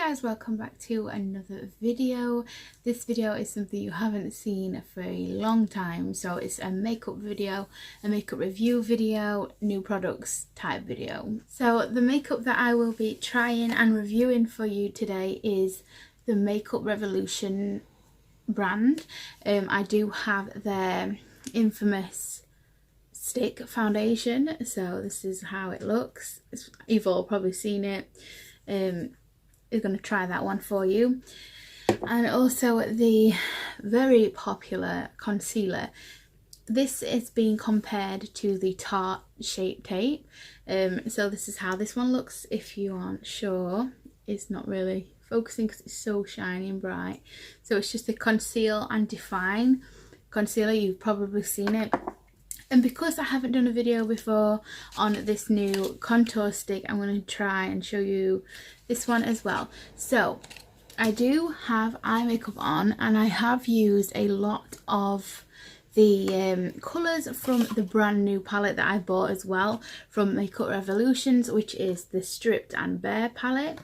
Guys, welcome back to another video. This video is something you haven't seen for a long time, so it's a makeup video, a makeup review video, new products type video. So the makeup that I will be trying and reviewing for you today is the Makeup Revolution brand. I do have their infamous stick foundation, so this is how it looks. You've all probably seen it. Is going to try that one for you, and also the very popular concealer. This is being compared to the Tarte Shape Tape, so this is how this one looks. If you aren't sure, it's not really focusing because it's so shiny and bright. So it's just a conceal and define concealer. You've probably seen it. And because I haven't done a video before on this new contour stick, I'm going to try and show you this one as well. So I do have eye makeup on, and I have used a lot of the colours from the brand new palette that I bought as well from Makeup Revolutions, which is the Stripped and Bare palette.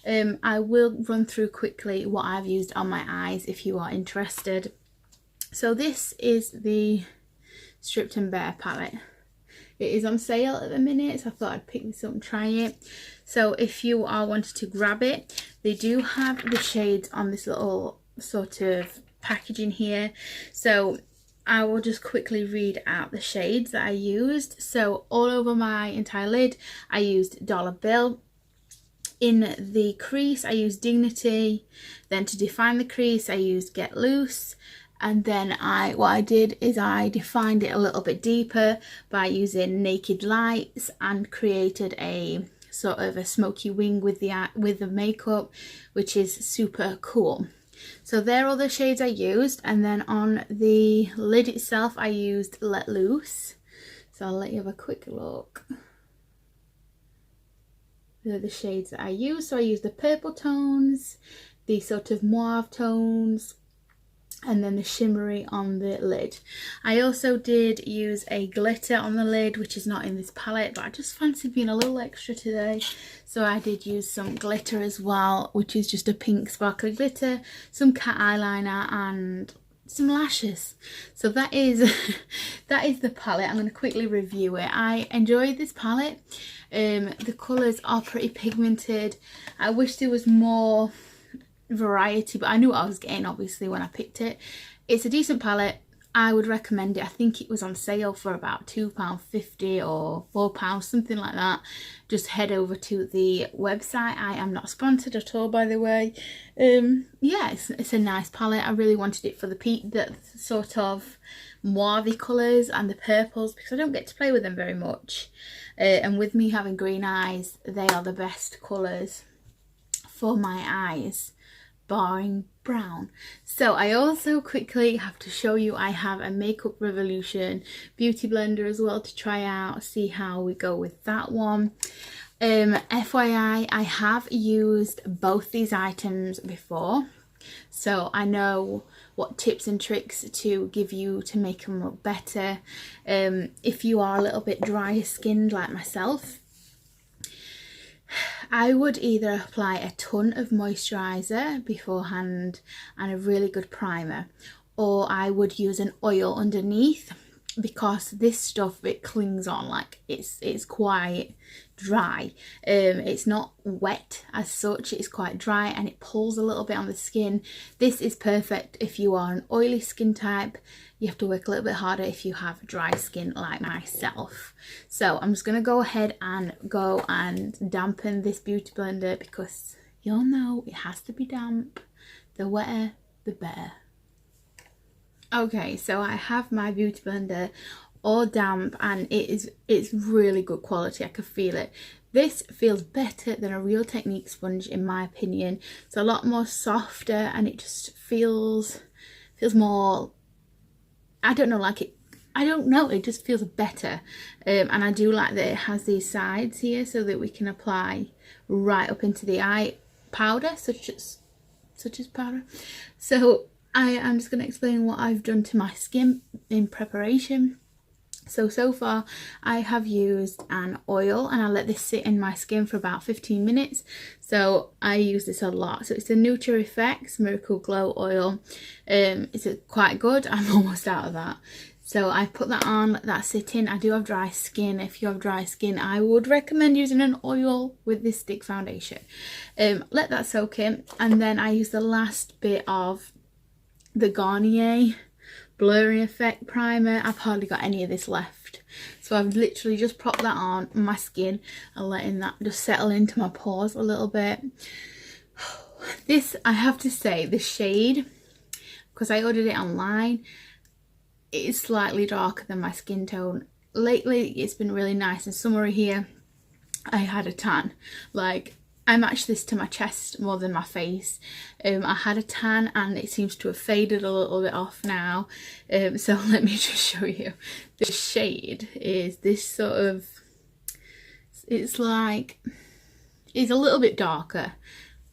I will run through quickly what I've used on my eyes if you are interested. So this is the Stripped and Bare palette. It is on sale at the minute, so I thought I'd pick this up and try it. So if you are wanting to grab it, they do have the shades on this little sort of packaging here. So I will just quickly read out the shades that I used. So all over my entire lid, I used Dollar Bill. In the crease, I used Dignity. Then to define the crease, I used Get Loose. And then what I did is I defined it a little bit deeper by using Naked Lights and created a sort of a smoky wing with the makeup, which is super cool. So there are all the shades I used, and then on the lid itself I used Let Loose. So I'll let you have a quick look. They're the shades that I used. So I used the purple tones, the sort of mauve tones, and then the shimmery on the lid. I also did use a glitter on the lid, which is not in this palette, but I just fancied being a little extra today, so I did use some glitter as well, which is just a pink sparkly glitter, some cat eyeliner and some lashes. So that is that is the palette. I'm going to quickly review it. I enjoyed this palette. The colours are pretty pigmented. I wish there was more variety, but I knew what I was getting obviously when I picked it. It's a decent palette. I would recommend it. I think it was on sale for about £2.50 or £4, something like that. Just head over to the website. I am not sponsored at all, by the way. Yeah, it's a nice palette. I really wanted it for the sort of mauve colours and the purples, because I don't get to play with them very much, and with me having green eyes, they are the best colours for my eyes, barring brown. So I also quickly have to show you I have a Makeup Revolution beauty blender as well to try out, see how we go with that one. FYI, I have used both these items before, so I know what tips and tricks to give you to make them look better. If you are a little bit drier skinned like myself, I would either apply a ton of moisturiser beforehand and a really good primer, or I would use an oil underneath, because this stuff, it clings on, like it's quite dry. It's not wet as such, it's quite dry and it pulls a little bit on the skin. This is perfect if you are an oily skin type. You have to work a little bit harder if you have dry skin like myself. So I'm just going to go ahead and dampen this beauty blender, because you'll know it has to be damp. The wetter, the better. Okay, so I have my beauty blender all damp, and it's really good quality. I can feel it. This feels better than a Real Technique sponge in my opinion. It's a lot more softer, and it just feels more, I don't know, like it, I don't know, it just feels better. And I do like that it has these sides here so that we can apply right up into the eye powder, such as powder. So I am just going to explain what I've done to my skin in preparation. So far I have used an oil, and I let this sit in my skin for about 15 minutes. So I use this a lot. So it's the NutriEffects Miracle Glow Oil. It's quite good. I'm almost out of that. So I put that on, let that sit in. I do have dry skin. If you have dry skin, I would recommend using an oil with this stick foundation. Let that soak in, and then I use the last bit of the Garnier Blurring Effect primer. I've hardly got any of this left, so I've literally just popped that on my skin and letting that just settle into my pores a little bit. This, I have to say, the shade, because I ordered it online, it is slightly darker than my skin tone. Lately it's been really nice and summery here. I had a tan, like I matched this to my chest more than my face. I had a tan and it seems to have faded a little bit off now. So let me just show you. The shade is this sort of, it's like, it's a little bit darker.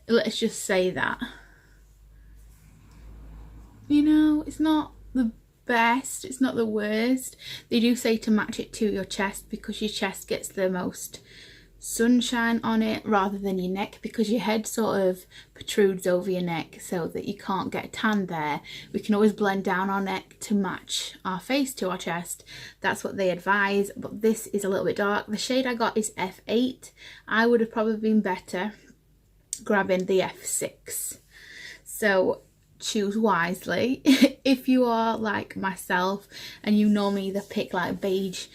Let's just say that. You know, it's not the best, it's not the worst. They do say to match it to your chest because your chest gets the most sunshine on it rather than your neck, because your head sort of protrudes over your neck so that you can't get a tan there. We can always blend down our neck to match our face to our chest. That's what they advise, but this is a little bit dark. The shade I got is F8. I would have probably been better grabbing the F6. So choose wisely. If you are like myself and you normally either pick like beige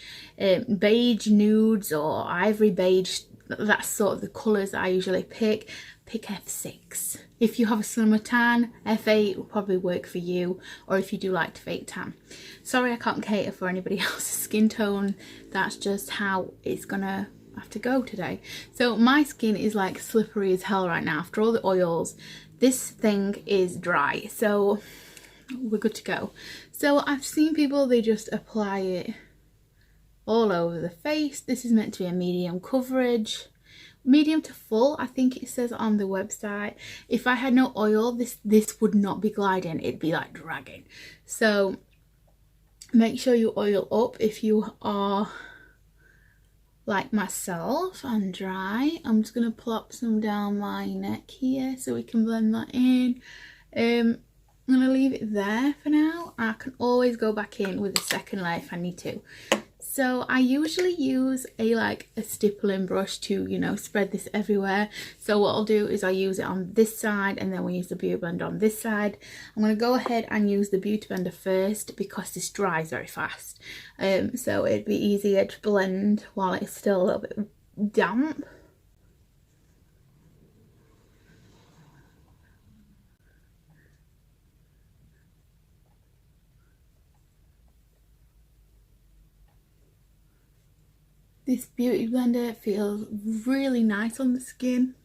nudes or ivory beige, that's sort of the colours that I usually pick F6. If you have a summer tan, F8 will probably work for you, or if you do like to fake tan. Sorry, I can't cater for anybody else's skin tone. That's just how it's gonna have to go today. So my skin is like slippery as hell right now after all the oils. This thing is dry, so we're good to go. So I've seen people, they just apply it all over the face. This is meant to be a medium coverage, medium to full, I think it says on the website. If I had no oil, this would not be gliding, it'd be like dragging. So make sure you oil up if you are like myself and dry. I'm just gonna plop some down my neck here so we can blend that in. I'm gonna leave it there for now. I can always go back in with a second layer if I need to. So I usually use a stippling brush to, you know, spread this everywhere. So what I'll do is I use it on this side and then we use the beauty blender on this side. I'm going to go ahead and use the beauty blender first because this dries very fast. So it'd be easier to blend while it's still a little bit damp. This beauty blender feels really nice on the skin.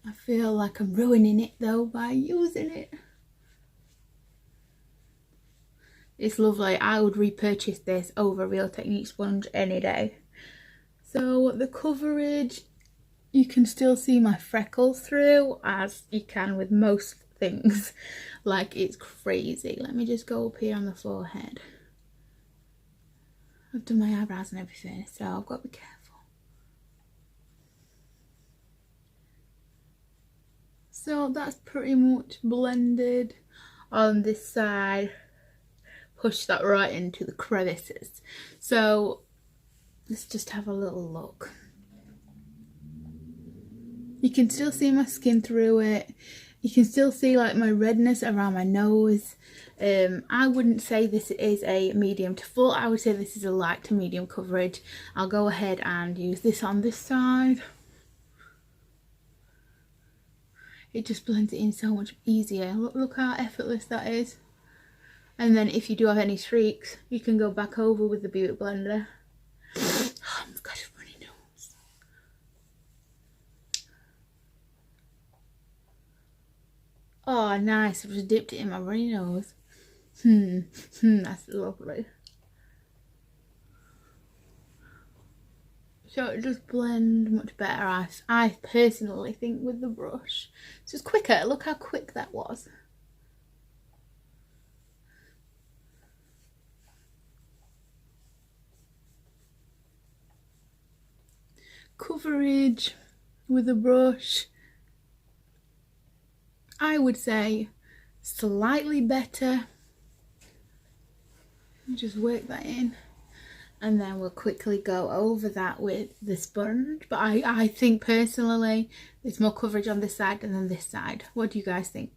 I feel like I'm ruining it though by using it. It's lovely. I would repurchase this over Real Technique sponge any day. So the coverage, you can still see my freckles through, as you can with most things. Like, it's crazy. Let me just go up here on the forehead. I've done my eyebrows and everything, so I've got to be careful. So that's pretty much blended on this side. Push that right into the crevices. So let's just have a little look. You can still see my skin through it. You can still see like my redness around my nose. I wouldn't say this is a medium to full. I would say this is a light to medium coverage. I'll go ahead and use this on this side. It just blends it in so much easier. Look how effortless that is. And then if you do have any streaks, you can go back over with the beauty blender. Oh, I've got a runny nose. Oh, nice. I've just dipped it in my runny nose. That's lovely. So it does blend much better, I personally think, with the brush. It's just quicker. Look how quick that was. coverage with a brush, I would say slightly better. Just work that in, and then we'll quickly go over that with the sponge. But I think personally there's more coverage on this side than this side. What do you guys think?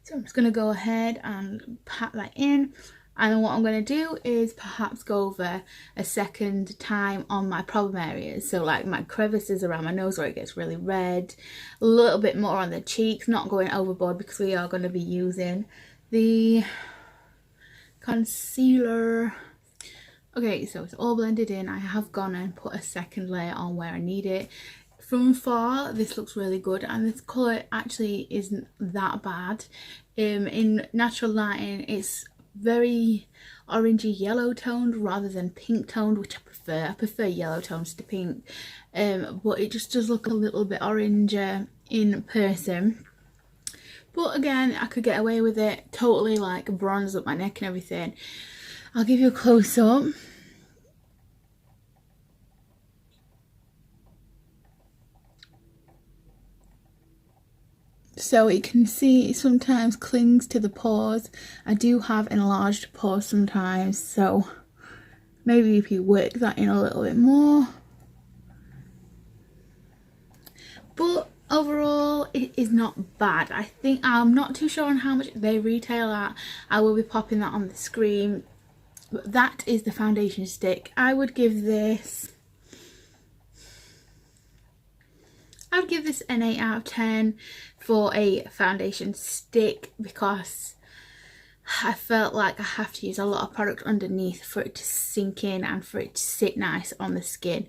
So I'm just going to go ahead and pat that in, and then what I'm going to do is perhaps go over a second time on my problem areas, so like my crevices around my nose where it gets really red, a little bit more on the cheeks, not going overboard because we are going to be using the concealer. Okay, so it's all blended in. I have gone and put a second layer on where I need it. From far this looks really good, and this colour actually isn't that bad. In natural lighting it's very orangey yellow toned rather than pink toned, which I prefer yellow tones to pink, but it just does look a little bit oranger in person. But again, I could get away with it, totally like bronze up my neck and everything. I'll give you a close up. So you can see it sometimes clings to the pores. I do have enlarged pores sometimes, so maybe if you work that in a little bit more. But overall it is not bad. I think I'm not too sure on how much they retail at. I will be popping that on the screen. But that is the foundation stick. I would give this an 8 out of 10 for a foundation stick, because I felt like I have to use a lot of product underneath for it to sink in and for it to sit nice on the skin.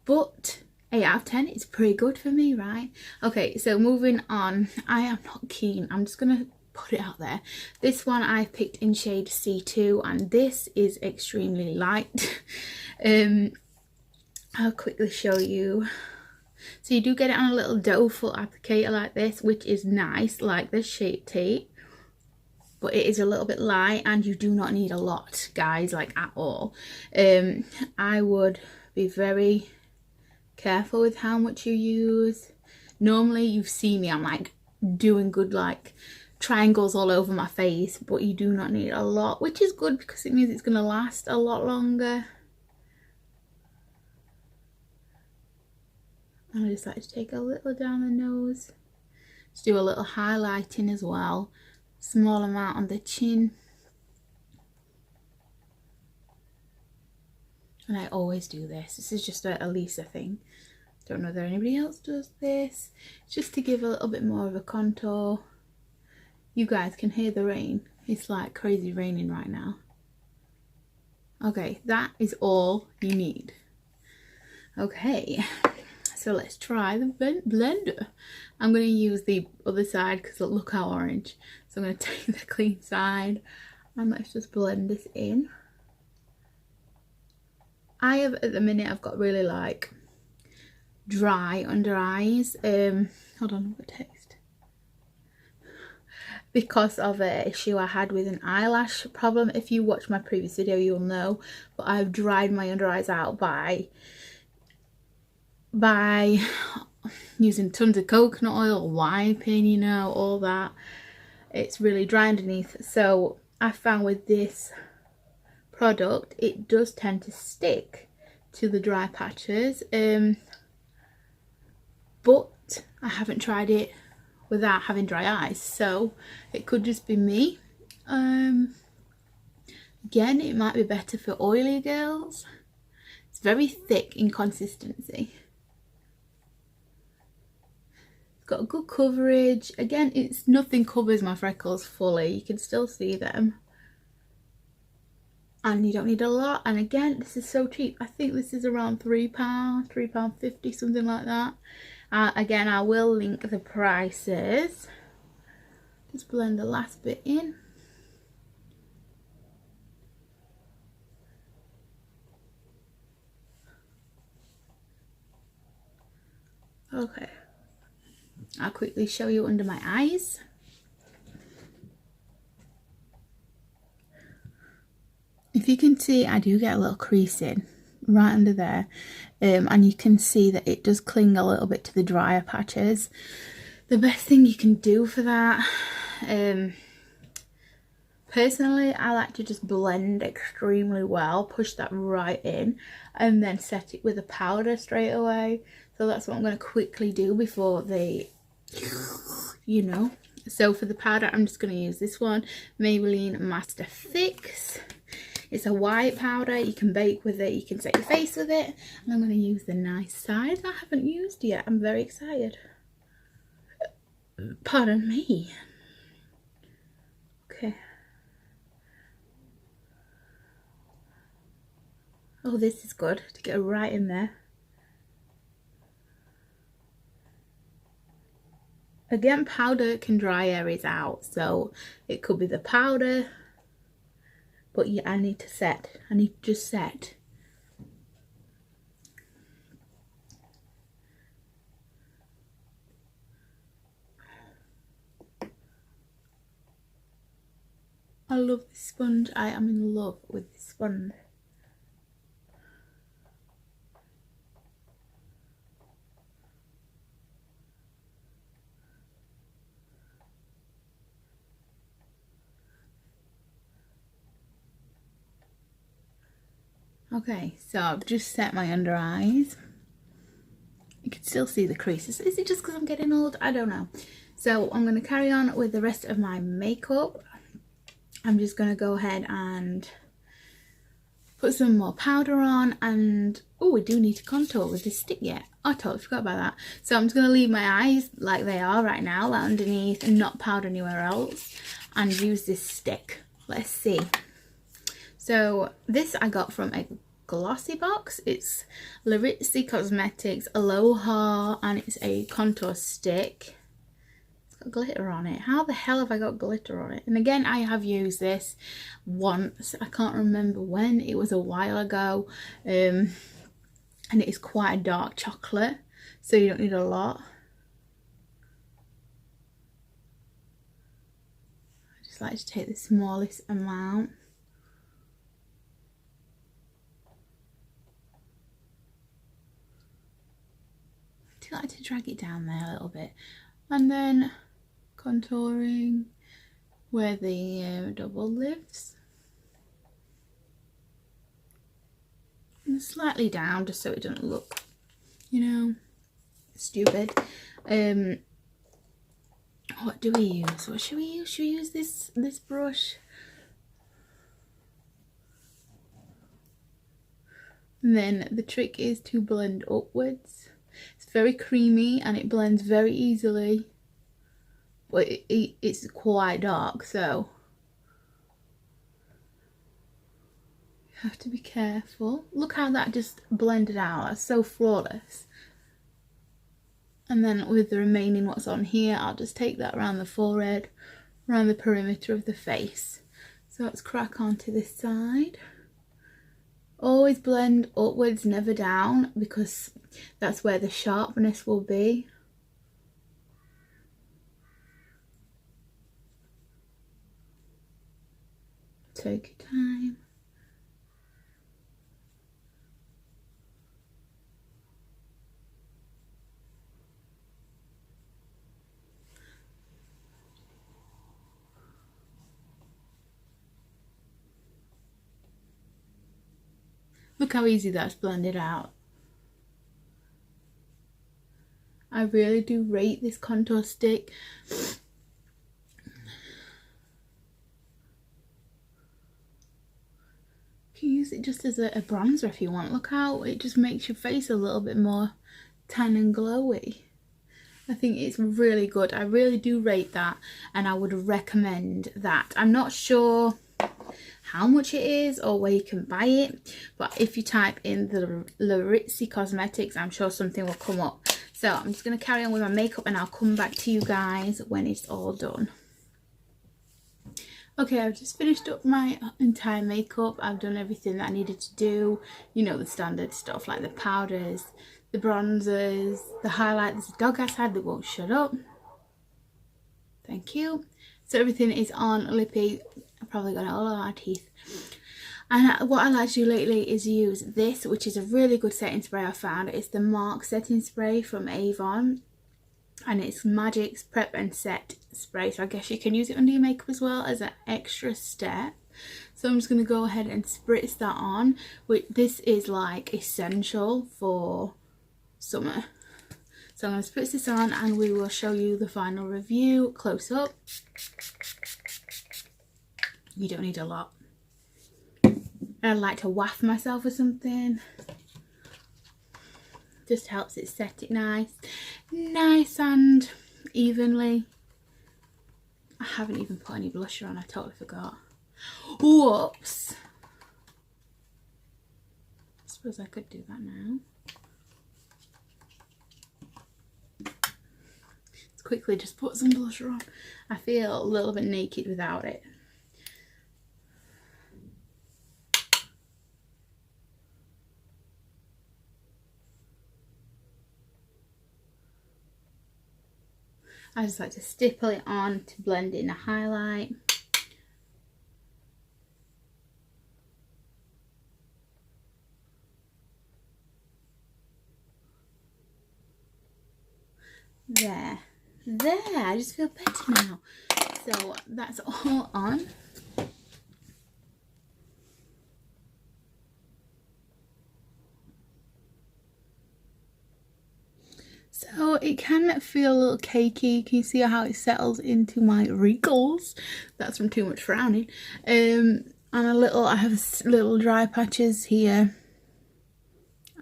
But 8 out of 10 is pretty good for me, right? Okay, so moving on. I am not keen. I'm just gonna put it out there. This one I picked in shade C2, and this is extremely light. I'll quickly show you. So you do get it on a little dough-full applicator like this, which is nice, like this Shape Tape. But it is a little bit light, and you do not need a lot, guys, like at all. I would be very careful with how much you use. Normally you've seen me, I'm like doing good like triangles all over my face, but you do not need a lot, which is good because it means it's going to last a lot longer. And I just like to take a little down the nose, just do a little highlighting as well, small amount on the chin. And I always do this. This is just a Lisa thing. Don't know whether anybody else does this. It's just to give a little bit more of a contour. You guys can hear the rain. It's like crazy raining right now. Okay, that is all you need. Okay, so let's try the blender. I'm going to use the other side because look how orange. So I'm going to take the clean side and let's just blend this in. I have, at the minute, I've got really like dry under eyes. Hold on, I've got text. Because of an issue I had with an eyelash problem. If you watch my previous video, you'll know. But I've dried my under eyes out by using tons of coconut oil, wiping, you know, all that. It's really dry underneath. So I found with this product, it does tend to stick to the dry patches. But I haven't tried it without having dry eyes, so it could just be me. Again, it might be better for oily girls. It's very thick in consistency. It's got good coverage. Again, it's nothing covers my freckles fully. You can still see them. And you don't need a lot. And again, this is so cheap. I think this is around £3, £3.50, something like that. Again, I will link the prices. Just blend the last bit in. Okay. I'll quickly show you under my eyes. If you can see, I do get a little crease in right under there, and you can see that it does cling a little bit to the drier patches. The best thing you can do for that, personally, I like to just blend extremely well, push that right in, and then set it with a powder straight away. So that's what I'm going to quickly do before they, you know. So for the powder, I'm just going to use this one, Maybelline Master Fix. It's a white powder. You can bake with it, you can set your face with it. And I'm going to use the nice side I haven't used yet. I'm very excited. Pardon me. Okay. Oh, this is good to get right in there. Again, powder can dry areas out, so it could be the powder, but yeah, I need to set. I need to just set. I love this sponge. I am in love with this sponge. Okay, so I've just set my under eyes. You can still see the creases. Is it just because I'm getting old? I don't know. So I'm going to carry on with the rest of my makeup. I'm just going to go ahead and put some more powder on, and oh, we do need to contour with this stick yet. I totally forgot about that. So I'm just going to leave my eyes like they are right now, like underneath, and not powder anywhere else, and use this stick. Let's see. So this I got from a glossy box. It's Laritzi Cosmetics Aloha, and it's a contour stick. It's got glitter on it. How the hell have I got glitter on it? And again, I have used this once. I can't remember when. It was a while ago. And it is quite a dark chocolate, so you don't need a lot. I just like to take the smallest amount. I like to drag it down there a little bit, and then contouring where the double lives, and slightly down just so it doesn't look, you know, stupid. What do we use? What should we use? Should we use this brush? And then the trick is to blend upwards. It's very creamy and it blends very easily, but it's quite dark, so you have to be careful. Look how that just blended out. That's so flawless. And then with the remaining what's on here, I'll just take that around the forehead, around the perimeter of the face. So let's crack onto this side. Always blend upwards, never down, because that's where the sharpness will be. Take your time. Look how easy that's blended out. I really do rate this contour stick. You can use it just as a bronzer if you want. Look how it just makes your face a little bit more tan and glowy. I think it's really good. I really do rate that, and I would recommend that. I'm not sure how much it is or where you can buy it, but if you type in the Laritzi Cosmetics, I'm sure something will come up. So I'm just going to carry on with my makeup, and I'll come back to you guys when it's all done. Okay, I've just finished up my entire makeup. I've done everything that I needed to do. You know, the standard stuff like the powders, the bronzers, the highlight. There's a dog outside that won't shut up. Thank you. So everything is on lippy. I've probably got it all on my teeth. And what I like to do lately is use this, which is a really good setting spray I found. It's the Mark setting spray from Avon, and it's Magic's Prep and Set spray. So I guess you can use it under your makeup as well as an extra step. So I'm just going to go ahead and spritz that on. This is like essential for summer. So I'm going to spritz this on and we will show you the final review close up. You don't need a lot. I like to waft myself with something. Just helps it set it nice and evenly. I haven't even put any blusher on, I totally forgot. Whoops. I suppose I could do that now. Let's quickly just put some blusher on. I feel a little bit naked without it. I just like to stipple it on to blend in a highlight. There, I just feel better now. So that's all on. So it can feel a little cakey. Can you see how it settles into my wrinkles? That's from too much frowning. And I have little dry patches here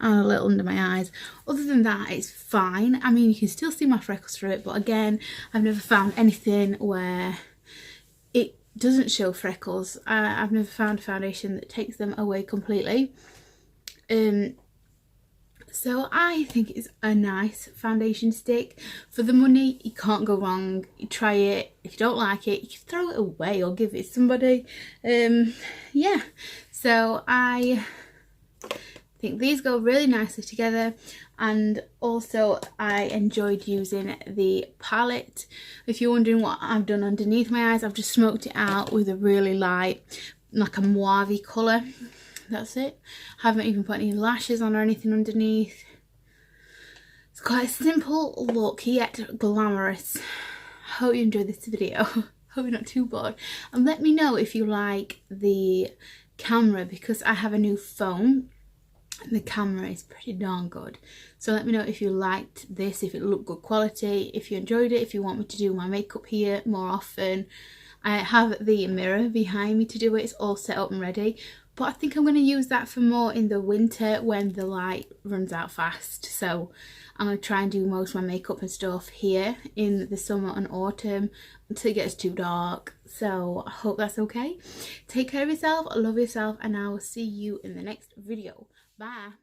and a little under my eyes. Other than that, it's fine. I mean, you can still see my freckles through it, but again, I've never found anything where it doesn't show freckles. I've never found a foundation that takes them away completely. So I think it's a nice foundation stick. For the money, you can't go wrong. You try it. If you don't like it, you can throw it away or give it to somebody. Yeah, so I think these go really nicely together, and also I enjoyed using the palette. If you're wondering what I've done underneath my eyes, I've just smoked it out with a really light, like a mauve colour. That's it. Haven't even put any lashes on or anything underneath. It's quite a simple look, yet glamorous. Hope you enjoyed this video. Hope you're not too bored. And let me know if you like the camera, because I have a new phone and the camera is pretty darn good. So let me know if you liked this, if it looked good quality, if you enjoyed it, if you want me to do my makeup here more often. I have the mirror behind me to do it. It's all set up and ready. But I think I'm going to use that for more in the winter when the light runs out fast. So I'm going to try and do most of my makeup and stuff here in the summer and autumn until it gets too dark. So I hope that's okay. Take care of yourself, love yourself, and I will see you in the next video. Bye.